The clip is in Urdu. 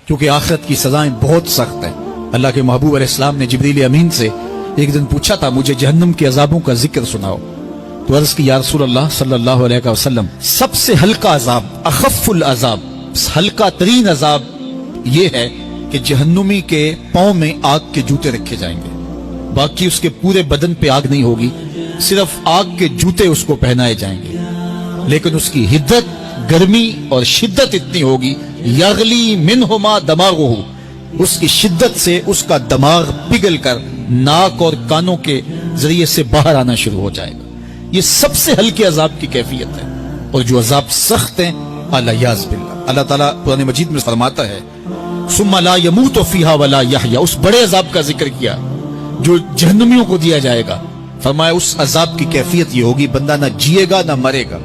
کیونکہ آخرت کی سزائیں بہت سخت ہیں۔ اللہ کے محبوب علیہ السلام نے جبریل امین سے ایک دن پوچھا تھا مجھے جہنم کے عذابوں کا ذکر سناؤ، تو عرض کی یا رسول اللہ صلی اللہ علیہ وسلم سب سے ہلکا عذاب، اخف العذاب، ہلکا ترین عذاب یہ ہے کہ جہنمی کے پاؤں میں آگ کے جوتے رکھے جائیں گے، باقی اس کے پورے بدن پہ آگ نہیں ہوگی، صرف آگ کے جوتے اس کو پہنائے جائیں گے، لیکن اس کی حدت، گرمی اور شدت اتنی ہوگی یغلی منہما دماغہ، اس کی شدت سے اس کا دماغ پگھل کر ناک اور کانوں کے ذریعے سے باہر آنا شروع ہو جائے گا۔ یہ سب سے ہلکے عذاب کی کیفیت ہے، اور جو عذاب سخت ہیں الیاذ باللہ، اللہ تعالیٰ قرآن مجید میں فرماتا ہے ثم لا يموت فیہا ولا یحیا، اس بڑے عذاب کا ذکر کیا جو جہنمیوں کو دیا جائے گا، فرمایا اس عذاب کی کیفیت یہ ہوگی بندہ نہ جیے گا نہ مرے گا۔